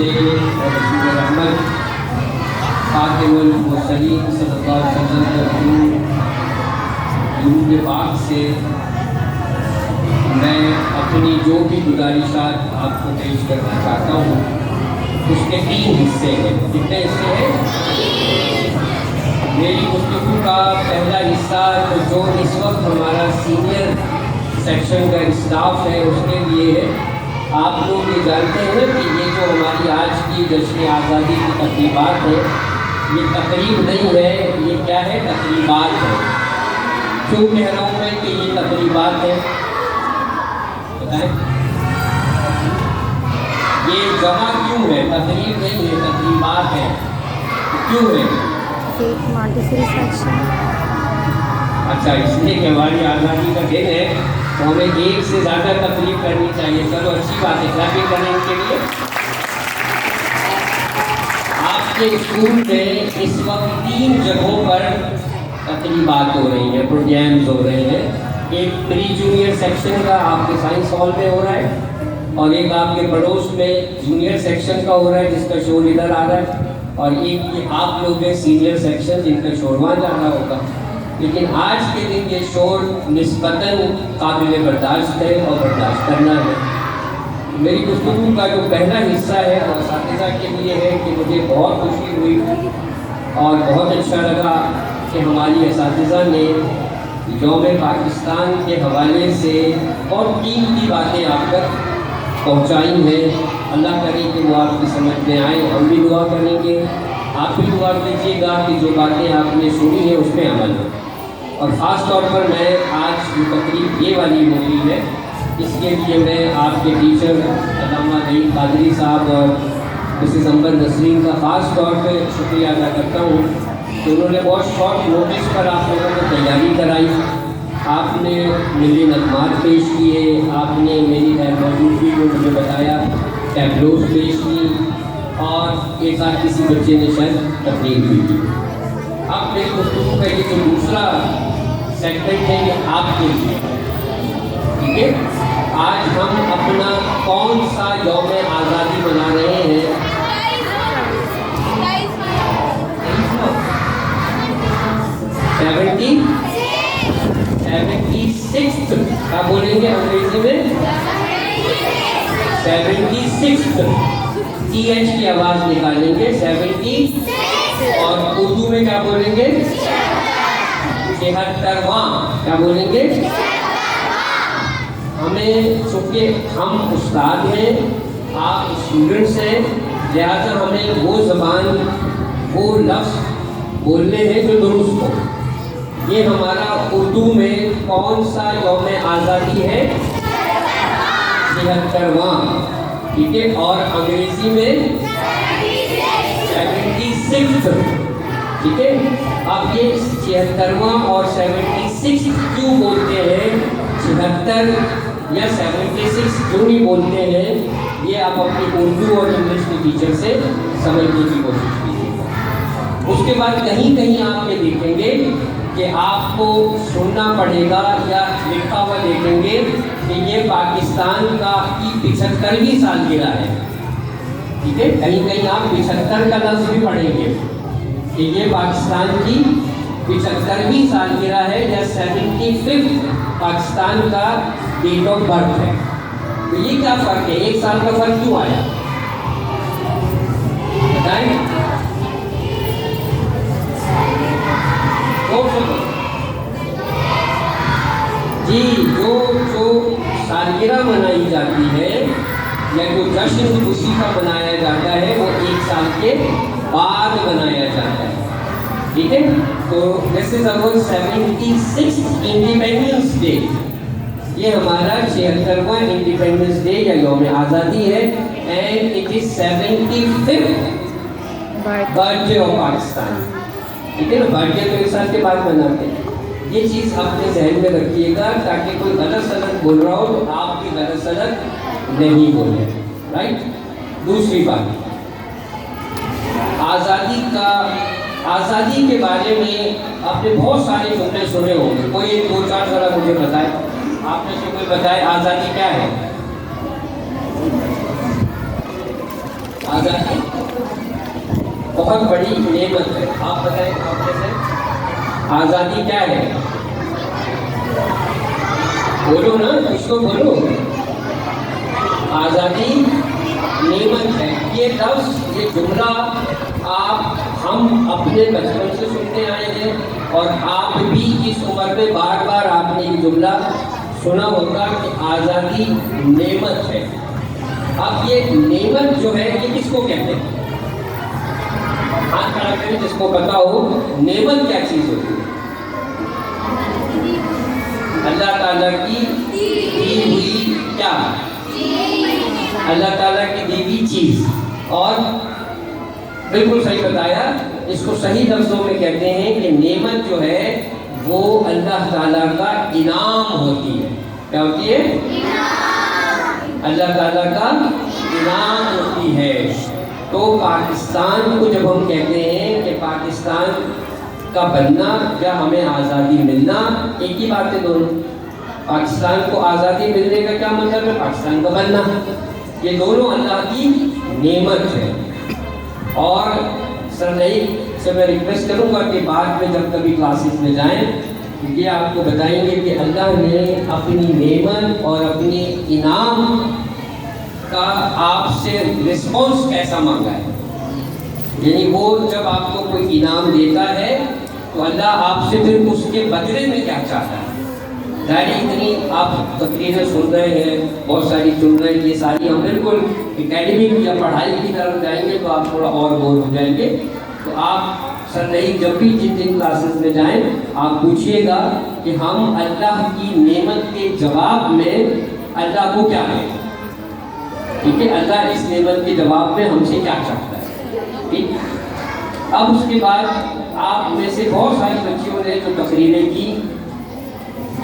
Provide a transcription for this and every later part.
سے رسول رحمت خاتم المرسلین صلی اللہ علیہ وسلم کے درود پاک سے میں اپنی جو بھی گزارشات آپ کو پیش کرنا چاہتا ہوں اس کے 3 حصے ہیں۔ کتنے حصے ہیں؟ میری گفتگو کا پہلا حصہ جو اس وقت ہمارا سینئر سیکشن کا اسٹاف ہے اس کے لیے ہے۔ آپ لوگ یہ جانتے ہیں کہ یہ جو ہماری آج کی جشن آزادی کی تقریبات ہے یہ تقریب نہیں ہے، یہ کیا ہے؟ تقریبات ہے۔ کیوں کہہ رہا ہوں میں کہ یہ تقریبات ہے؟ بتائیں یہ جمع کیوں ہے؟ تقریب نہیں ہے، تقریبات ہے۔ کیوں ہے؟ اچھا، اس لیے کہ ہماری آزادی کا دن ہے تو ہمیں ایک سے زیادہ تقریب کرنی چاہیے۔ چلو اچھی بات ہے، کلاپنگ کرنے کے لیے۔ آپ کے اسکول میں اس وقت 3 جگہوں پر تقریبات ہو رہی ہیں، پروگرامز ہو رہے ہیں۔ ایک پری جونیئر سیکشن کا آپ کے سائنس ہال میں ہو رہا ہے، اور ایک آپ کے پڑوس میں جونیئر سیکشن کا ہو رہا ہے جس کا شور ادھر آ رہا ہے، اور ایک یہ آپ لوگ ہیں سینئر سیکشن جن کا شور وہاں جا رہا ہوگا۔ لیکن آج کے دن یہ شور نسبتاً قابل برداشت ہے اور برداشت کرنا ہے۔ میری گفتگو کا جو پہلا حصہ ہے وہ اساتذہ کے لیے ہے کہ مجھے بہت خوشی ہوئی اور بہت اچھا لگا کہ ہماری اساتذہ نے یوم پاکستان کے حوالے سے بہت قیمتی باتیں آپ تک پہنچائی ہیں۔ اللہ کرے کہ وہ آپ کی سمجھ میں آئے۔ ہم بھی دعا کریں گے، آپ بھی دعا کیجیے گا کہ جو باتیں آپ نے سنی ہیں اس پہ عمل ہو۔ اور خاص طور پر میں آج جو تقریب یہ والی ہوئی ہے اس کے لیے میں آپ کے ٹیچر علامہ نعیم قادری صاحب اور مسز عنبر نسرین کا خاص طور پہ شکریہ ادا کرتا ہوں کہ انہوں نے بہت شارٹ نوٹس پر آپ لوگوں کو تیاری کرائی۔ آپ نے ملی نغمات پیش کیے، آپ نے میری غیر موجودگی کو مجھے بتایا ٹیبلوز پیش کی، اور ایک آدھ کسی بچے نے شاید تقریر بھی کی۔ اب میری گفتگو کا یہ جو دوسرا سیگمنٹ ہے یہ آپ کے لیے، ٹھیک ہے؟ آج ہم اپنا کون سا یوم آزادی منا رہے ہیں؟ 76 کیا بولیں گے انگریزی میں؟ 76 TH کی آواز نکالیں گے 70، اور اردو میں کیا بولیں گے؟ 73واں کیا بولیں گے؟ ہمیں چونکہ ہم استاد ہیں، آپ اسٹوڈنٹس ہیں، لہٰذا ہمیں وہ زبان وہ لفظ بولنے ہیں جو درست ہو۔ یہ ہمارا اردو میں کون سا یوم آزادی ہے؟ 73واں، ٹھیک ہے؟ اور انگریزی میں 76، ٹھیک ہے؟ اب یہ 76واں اور 76 کیوں بولتے ہیں؟ 76 یا 76 کیوں نہیں بولتے ہیں؟ یہ آپ اپنی اردو اور انگلش کے ٹیچر سے سمجھنے کی کوشش کیجیے گا۔ اس کے بعد کہیں کہیں آپ یہ دیکھیں گے کہ آپ کو سننا پڑے گا یا لکھا ہوا دیکھیں گے کہ یہ پاکستان کا کی 75ویں سالگرہ ہے، ٹھیک ہے؟ کہیں کہیں آپ 75 کا لفظ بھی پڑھیں گے کہ یہ پاکستان کی 75ویں سالگرہ ہے یا 75 پاکستان کا ڈیٹ آف برتھ ہے۔ تو یہ کیا فرق ہے؟ 1 سال کا فرق کیوں آیا؟ بتائیں۔ جی، جو سالگرہ منائی جاتی ہے یا جو جشن خوشی کا منایا جاتا ہے وہ 1 سال کے بعد منایا جاتا ہے، ٹھیک ہے؟ تو دس از our 76th انڈیپینڈنس ڈے۔ یہ ہمارا 76واں انڈیپینڈنس ڈے یا یوم آزادی ہے، and it is 75th birth day of Pakistan, ٹھیک ہے نا؟ برتھ ڈے تو 1 سال کے بعد مناتے ہیں۔ یہ چیز اپنے ذہن میں رکھیے گا تاکہ کوئی غلط سلط بول رہا ہو تو آپ بھی غلط سلط نہیں بولیں، رائٹ؟ دوسری بات، آزادی کے بارے میں آپ نے بہت سارے جملے سنے ہوں گے، کوئی 2-4 ذرا مجھے بتائے، آپ میں سے کوئی بتائے آزادی کیا ہے؟ आज़ादी बहुत बड़ी नेमत है। आप बताएं आप कैसे? आज़ादी क्या है? बोलो ना, कुछ तो बोलो। आज़ादी नेमत है। ये लफ्ज़, ये जुमला हम अपने बचपन से सुनते आए हैं और आप भी इस उम्र में बार बार आपने ये जुमला सुना होगा कि आज़ादी नेमत है। अब ये नेमत जो है ये किसको कहते हैं? हाथ खड़ा करें जिसको पता हो नेमत क्या चीज़ होती है। अल्लाह ताला की दी हुई क्या? अल्लाह ताला की दी हुई चीज़। और बिल्कुल सही बताया, इसको सही लफ्ज़ों में कहते हैं कि नेमत जो है वो अल्लाह ताला का इनाम होती है। क्या होती है? अल्लाह ताला का इनाम होती है। तो पाकिस्तान को जब हम कहते हैं कि पाकिस्तान का बनना या हमें आज़ादी मिलना, एक ही बात है दोनों। पाकिस्तान को आज़ादी मिलने का क्या मतलब है? पाकिस्तान का बनना। ये दोनों अल्लाह की नेमत है। और सर नहीं से मैं रिक्वेस्ट करूँगा कि बाद में जब कभी क्लासेस में जाएं ये आपको बताएंगे कि अल्लाह ने अपनी नेमत और अपनी इनाम का आपसे रिस्पॉन्स कैसा मांगा है। यानी वो जब आपको कोई इनाम देता है तो अल्लाह आपसे फिर उसके बदले में क्या चाहता है। ज़ाहिर इतनी आप तकरीरें सुन रहे हैं, बहुत सारी सुन रहे हैं, ये सारी हम बिल्कुल एकेडमिक या पढ़ाई की तरफ जाएंगे तो आप थोड़ा और बोर हो जाएंगे। तो आप सर नहीं जब भी जिन क्लासेस में जाएं आप पूछिएगा कि हम अल्लाह की नेमत के जवाब में अल्लाह को क्या है। ठीक है, अल्लाह इस नेमत के जवाब में हमसे क्या चाहता है। ठीक, अब उसके बाद आप में से बहुत सारी बच्चियों ने जो तकरीरें की,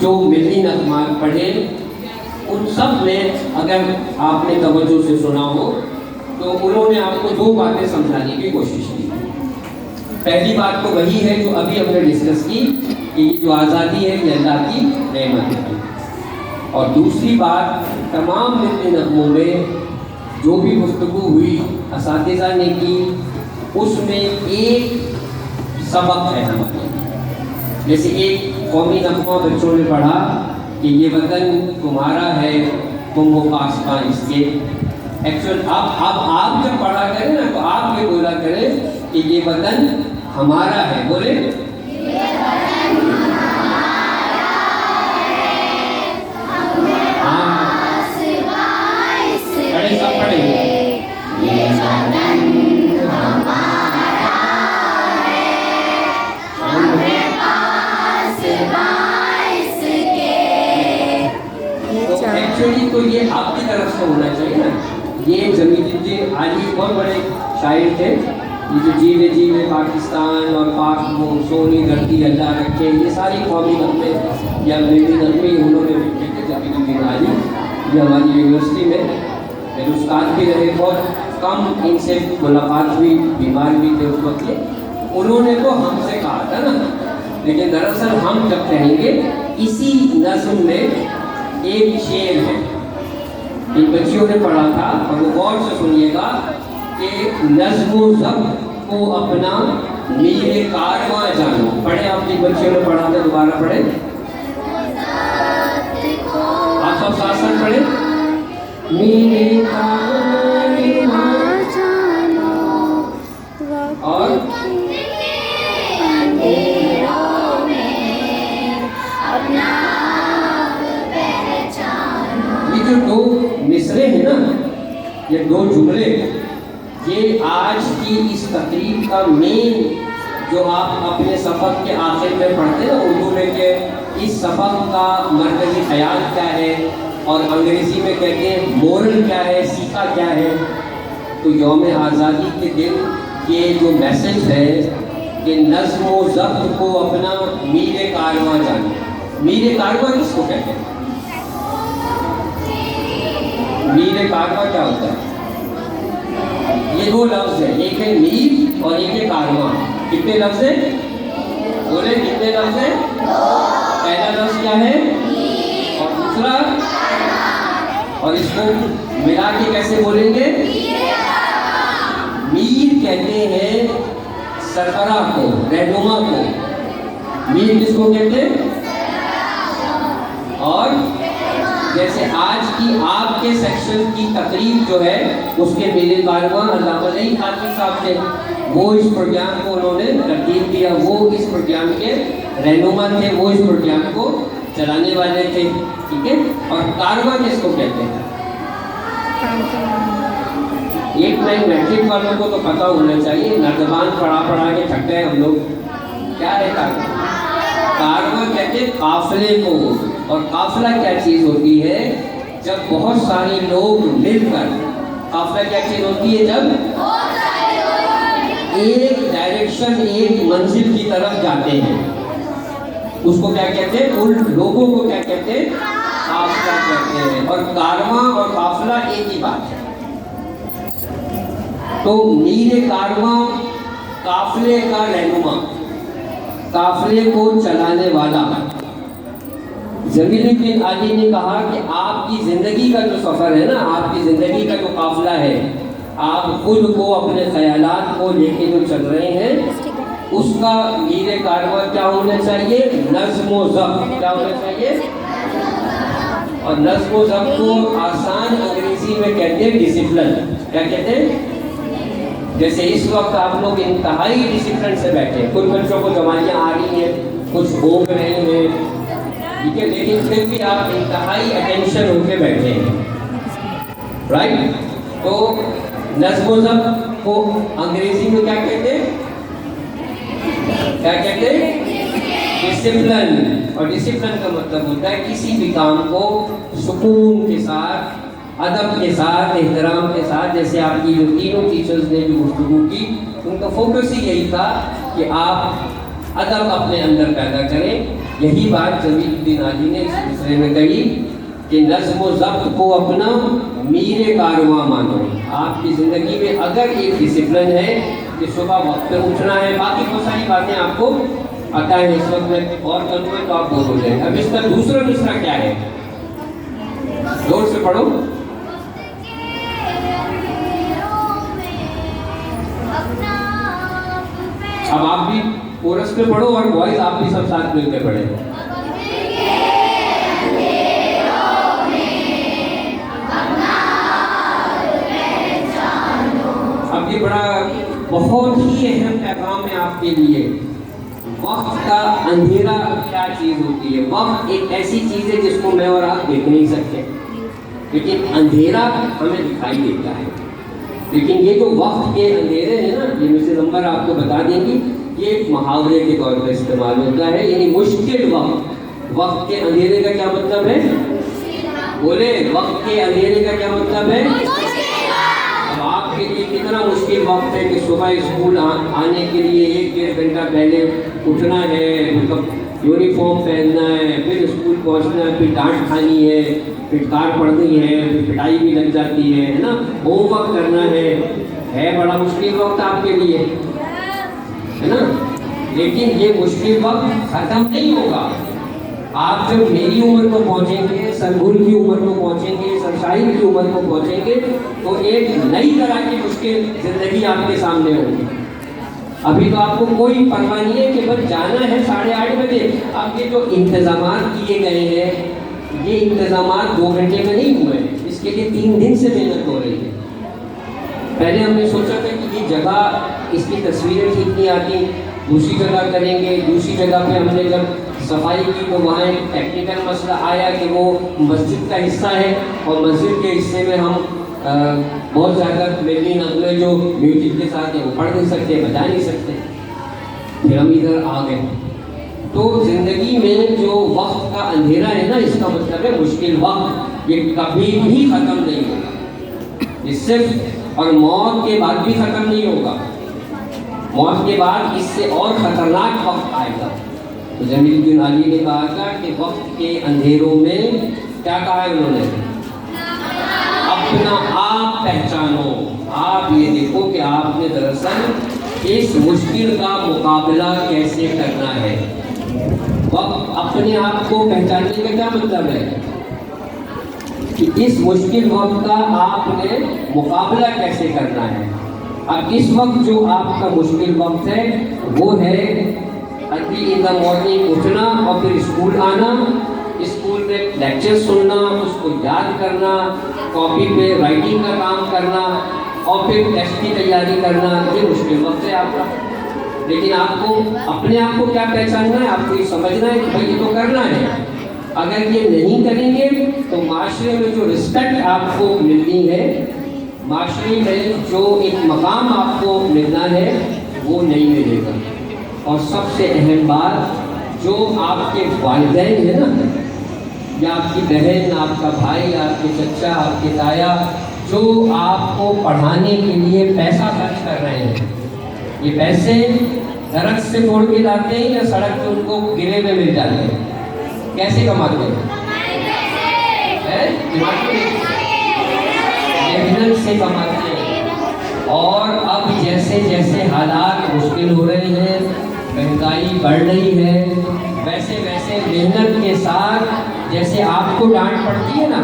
जो मिली नगमात पढ़े, उन सब में अगर आपने तवज्जो से सुना हो तो उन्होंने आपको दो बातें समझाने की कोशिश की। पहली बात तो वही है जो अभी हमने डिस्कस की कि ये जो आज़ादी है ये अल्लाह की नेमत है। और दूसरी बात, तमाम मिली नगमों में जो भी गुफ्तगू हुई असातिज़ा ने की, उसमें एक सबक है हमारे। जैसे एक कौमी नगमा बच्चों ने पढ़ा कि ये वतन तुम्हारा है, तुम हो पासबान इसके। एक्चुअल आप जब पढ़ा करें ना तो आप ये बोला करें कि ये वतन हमारा है। बोले सब पढ़ेंगे। एक्चुअली तो ये आपकी तरफ से होना चाहिए ना। ये जमीन आली बहुत बड़े शायर थे, ये जो जीवे जीवे पाकिस्तान और पाक वो सोनी धरती अल्लाह रखे, ये सारी कौमी नगमे या मेरी नगमे उन्होंने लिखे थे। जमीन आली ये हमारी यूनिवर्सिटी में मेरे उस्ताद भी रहे, बहुत कम इनसे मुलाकात हुई, बीमार भी थे उस वक्त के। उन्होंने तो हमसे कहा था ना, लेकिन दरअसल हम जब कहेंगे इसी नज़्म में एक शेर है, इन बच्चियों ने पढ़ा था और वो गौर से सुनिएगा कि नज़्म ज़ब्त को अपना मीरे कारवां जानो। पढ़े आप, जिन बच्चियों ने पढ़ा था दोबारा पढ़े, आप सब साथ साथ पढ़े। मीरे कारवां जानो और जो दो मिसरे हैं ना, ये दो जुमले, ये आज की इस तकरीब का मेन, जो आप अपने सबक के आखिर में पढ़ते हैं ना उर्दू में, कि इस सबक का मरकज़ी ख्याल क्या है और अंग्रेज़ी में कहते हैं मोरल क्या है, सीखा क्या है। तो यौम आज़ादी के दिन ये जो मैसेज है कि नज़्म व ज़ब्त को अपना मीरे कारवां जाने। मीरे कारवां किसको कहते हैं? मीरे कारवां क्या होता है? ये दो लफ्ज़ है, एक है मीर और एक है कारवां। कितने लफ्ज़ हैं? बोले कितने लफ्ज़ हैं? पहला लफ्ज़ क्या है और दूसरा, और इसको मिला के कैसे बोलेंगे? सरबराह को, रहनुमा को। मीर किसको कहते हैं? और जैसे आज की आपके सेक्शन की तकरीब जो है उसके मीर कारवां अल्लामा नईम खाती साहब थे, वो इस प्रोग्राम को उन्होंने तरतीब दिया, वो इस प्रोग्राम के रहनुमा थे, वो इस प्रोग्राम को चलाने वाले थे, ठीक है। और कारवां किसको कहते हैं? एक लाइन मैट्रिक वालों को तो पता होना चाहिए, नर्दबान पढ़ा के थक गए हम लोग। क्या है कारवां? कारवां कहते हैं काफिले को। और काफिला क्या चीज़ होती है? जब बहुत सारे लोग मिलकर, काफिला क्या चीज़ होती है? जब एक डायरेक्शन, एक मंजिल की तरफ जाते हैं, उसको क्या कहते हैं? उन लोगों को क्या कहते हैं? काफिला कहते हैं। और कारवां और काफिला एक ही बात है। तो मीर कारवां काफिले का रहनुमा, काफिले को चलाने वाला। जमीलुद्दीन आली ने कहा कि आपकी ज़िंदगी का जो सफ़र है ना, आपकी ज़िंदगी का जो काफिला है, आप खुद को, अपने ख़यालात को लेके जो चल रहे हैं, उसका मीर कारवां क्या होना चाहिए? नज़्म व ज़ब्त। क्या होना चाहिए? और नज़्म व ज़ब्त को आसान अंग्रेज़ी में कहते हैं डिसिप्लिन। क्या कहते हैं? जैसे इस वक्त आप लोग इंतहाई डिसिप्लिन से बैठे हैं। कुछ बच्चों को दवाइयाँ आ रही हैं, कुछ भोग रहे हैं, ठीक है, लेकिन फिर भी आप इंतहाई अटेंशन होके बैठे हैं, राइट। तो नज़्म व ज़ब्त को अंग्रेजी में क्या कहते हैं? क्या कहते हैं? डिसिप्लिन। और डिसिप्लिन का मतलब होता है किसी भी काम को सुकून के साथ, अदब के साथ, एहतराम के साथ। जैसे आपकी जो तीनों टीचर्स ने जो गुफ्तगू की, उनका फोकस ही यही था कि आप अदब अपने अंदर पैदा करें। यही बात जमीलुद्दीन आली ने इस मिसरे में कही कि नज़्म व ज़ब्त को अपना मीर कारवां मानो। आपकी ज़िंदगी में अगर एक डिसिप्लिन है कि सुबह वक्त पे उठना है, बाकी बहुत सारी बातें आपको पता है, इस वक्त में और करूँगा तो आप बोर हो जाएंगे। अब इसका दूसरा मिसरा क्या है? जोर से पढ़ो। अब आप भी कोरस पे पढ़ो और बॉयज आप भी सब साथ मिलकर पढ़े। अब ये बड़ा बहुत ही अहम पैगाम है आपके लिए। वक्त का अंधेरा क्या चीज़ होती है? वक्त एक ऐसी चीज़ है जिसको मैं और आप देख नहीं सकते, लेकिन अंधेरा हमें दिखाई देता है। लेकिन ये जो वक्त के अंधेरे हैं ना, ये मिसेस अंबर आपको बता देंगी, ये एक मुहावरे के तौर पर इस्तेमाल होता है, यानी मुश्किल वक्त। वक्त के अंधेरे का क्या मतलब है? बोले, वक्त के अंधेरे का क्या मतलब है? अब आपके लिए कितना मुश्किल वक्त है कि सुबह स्कूल आने के लिए 1-1.5 घंटा पहले उठना है, मतलब यूनिफॉर्म पहनना है, फिर स्कूल पहुंचना है, फिर डांट खानी है, फिर कार पढ़नी है, फिर पिटाई भी लग जाती है ना, होमवर्क करना है बड़ा मुश्किल वक्त आपके लिए, है ना। लेकिन ये मुश्किल वक्त ख़त्म नहीं होगा। आप जब मेरी उम्र को पहुंचेंगे, सरगुल की उम्र को पहुंचेंगे, सरशाहिर की उम्र को पहुंचेंगे, तो एक नई तरह की मुश्किल ज़िंदगी आपके सामने होगी। अभी तो आपको कोई परवाह नहीं है कि बस जाना है 8:30 बजे। अब ये जो इंतज़ाम किए गए हैं, ये इंतज़ाम 2 घंटे में नहीं हुए, इसके लिए 3 दिन से मेहनत हो रही है। पहले हमने सोचा था कि ये जगह, इसकी तस्वीरें ठीक नहीं आती, दूसरी जगह करेंगे। दूसरी जगह पे हमने जब सफाई की तो वहाँ एक टेक्निकल मसला आया कि वो मस्जिद का हिस्सा है और मस्जिद के हिस्से में हम बहुत ज़्यादा मेनली नगमे जो म्यूजिक के साथ है वो पढ़ नहीं सकते, बजा नहीं सकते। फिर हम इधर आ गए। तो ज़िंदगी में जो वक्त का अंधेरा है ना, इसका मतलब है मुश्किल वक्त, ये कभी भी ख़त्म नहीं होगा। ये सिर्फ और मौत के बाद भी ख़त्म नहीं होगा। मौत के बाद इससे और ख़तरनाक वक्त आएगा। तो जमीलुद्दीन आली ने कहा था कि वक्त के अंधेरों में क्या कहा है उन्होंने? अपना आप पहचानो। आप ये देखो कि आपने दरअसल इस मुश्किल का मुकाबला कैसे करना है। वक्त अपने आप को पहचानने का क्या मतलब है कि इस मुश्किल वक्त का आपने मुकाबला कैसे करना है। اب اس وقت جو آپ کا مشکل وقت ہے وہ ہے ارلی ان دا مارننگ اٹھنا اور پھر اسکول آنا، اسکول میں لیکچر سننا، اس کو یاد کرنا، کاپی پہ رائٹنگ کا کام کرنا اور پھر ٹیسٹ کی تیاری کرنا، یہ مشکل وقت ہے آپ کا۔ لیکن آپ کو اپنے آپ کو کیا پہچاننا ہے، آپ کو یہ سمجھنا ہے کہ بھائی یہ تو کرنا ہے۔ اگر یہ نہیں کریں گے تو معاشرے میں جو رسپیکٹ آپ کو ملنی ہے، معاشرے میں جو ایک مقام آپ کو ملنا ہے وہ نہیں ملے گا۔ اور سب سے اہم بات، جو آپ کے والدین ہیں نا، یا آپ کی بہن، آپ کا بھائی، آپ کے چچا، آپ کے تایا، جو آپ کو پڑھانے کے لیے پیسہ خرچ کر رہے ہیں، یہ پیسے درخت سے توڑ کے لاتے ہیں یا سڑک پہ ان کو گرے ہوئے مل جاتے ہیں؟ کیسے کماتے ہیں؟ محنت سے کماتے ہیں۔ اور اب جیسے جیسے حالات مشکل ہو رہے ہیں، مہنگائی بڑھ رہی ہے، ویسے ویسے محنت کے ساتھ جیسے آپ کو ڈانٹ پڑتی ہے نا،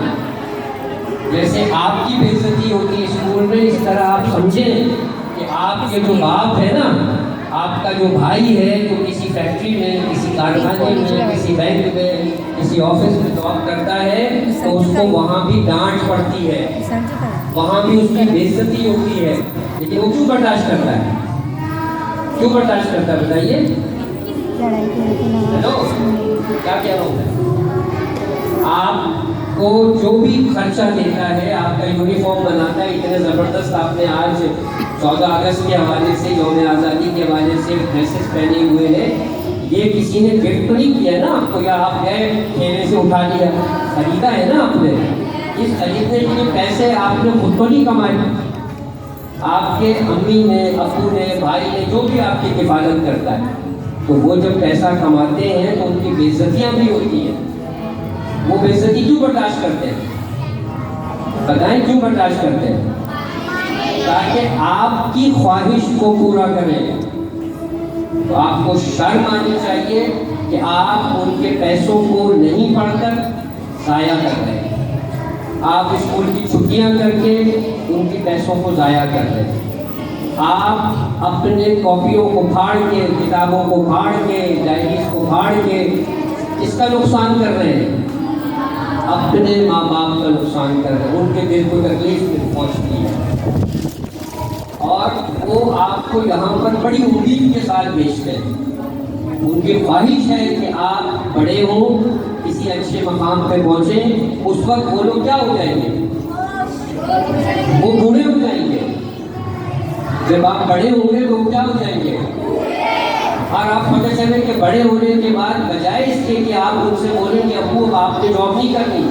جیسے آپ کی بے عزتی ہوتی ہے اسکول میں، اس طرح آپ سمجھیں کہ آپ کے جو باپ ہے نا، آپ کا جو بھائی ہے جو کسی فیکٹری میں، کسی کارخانے میں، کسی بینک میں، کسی آفس میں جاب کرتا ہے تو اس کو وہاں بھی ڈانٹ پڑتی ہے، وہاں بھی اس کی بے عزتی ہوتی ہے، لیکن وہ کیوں برداشت کرتا ہے؟ کیوں برداشت کرتا ہے بتائیے؟ ہیلو، کیا کہہ رہا ہوں میں؟ آپ کو جو بھی خرچہ دیتا ہے، آپ کا یونیفارم بناتا ہے، اتنے زبردست آپ نے آج 14 اگست کے حوالے سے، یوم آزادی کے حوالے سے ڈریسز پہنے ہوئے ہیں، یہ کسی نے گفٹ نہیں کیا نا آپ کو، یا آپ گئے ٹھیلے سے اٹھا لیا، خریدا ہے نا آپ نے۔ اس خریدنے کے لیے پیسے آپ نے خود تو نہیں کمائے، آپ کے امی نے، ابو نے، بھائی نے، جو بھی آپ کی کفالت کرتا ہے، تو وہ جب پیسہ کماتے ہیں تو ان کی بے عزتیاں بھی ہوتی ہیں۔ وہ بے عزتی کیوں برداشت کرتے ہیں؟ بتائیں کیوں برداشت کرتے ہیں؟ تاکہ آپ کی خواہش کو پورا کریں۔ تو آپ کو شرم آنی چاہیے کہ آپ ان کے پیسوں کو نہیں پڑھ کر ضائع کر رہے ہیں، آپ اسکول کی چھٹیاں کر کے ان کے پیسوں کو ضائع کر رہے ہیں، آپ اپنے کاپیوں کو پھاڑ کے، کتابوں کو پھاڑ کے، ڈائریز کو پھاڑ کے اس کا نقصان کر رہے ہیں، اپنے ماں باپ کا نقصان کر رہے ہیں، ان کے دل کو تکلیف پہنچتی ہے، اور وہ آپ کو یہاں پر بڑی امید کے ساتھ بھیجتے ہیں۔ ان کی خواہش ہے کہ آپ بڑے ہوں، کسی اچھے مقام پہ پہنچیں، اس وقت وہ لوگ کیا ہو جائیں گے؟ وہ بوڑھے ہو جائیں گے۔ جب آپ بڑے ہوں گے تو کیا ہو جائیں گے؟ اور آپ پتہ چلے کہ بڑے ہونے کے بعد بجائے اس کے کہ آپ ان سے بولیں کہ ابو اب آپ نے جاب نہیں کرنی،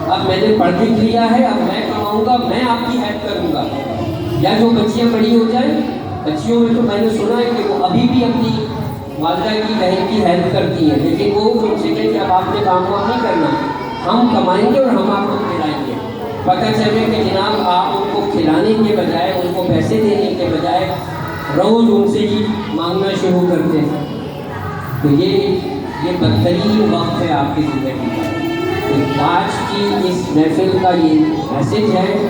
اب میں نے پڑھ لکھ لیا ہے، اب میں کماؤں گا، میں آپ کی ہیلپ کروں گا۔ یا جو بچیاں بڑی ہو جائیں، بچیوں میں تو میں نے سنا ہے کہ وہ ابھی بھی اپنی والدہ کی، بہن کی ہیلپ کرتی ہیں، لیکن وہ ان سے کہیں کہ اب آپ نے کام وام نہیں کرنا، ہم کمائیں گے اور ہم آپ کو کھلائیں گے۔ پتہ چلے کہ جناب آپ ان کو کھلانے کے بجائے، ان کو پیسے دینے کے بجائے روز ان سے ہی مانگنا شروع کرتے ہیں۔ تو یہ بدترین وقت ہے آپ کی زندگی کا۔ آج کی اس محفل کا یہ میسج ہے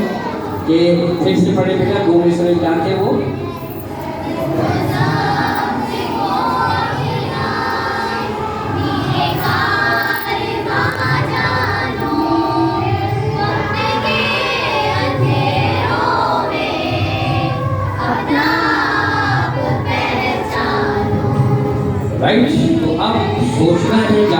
کہ پھر سے پڑھے بیٹا، 2 مصرے کیا تھے وہ؟ رائٹ، تو اب سوچنا ہے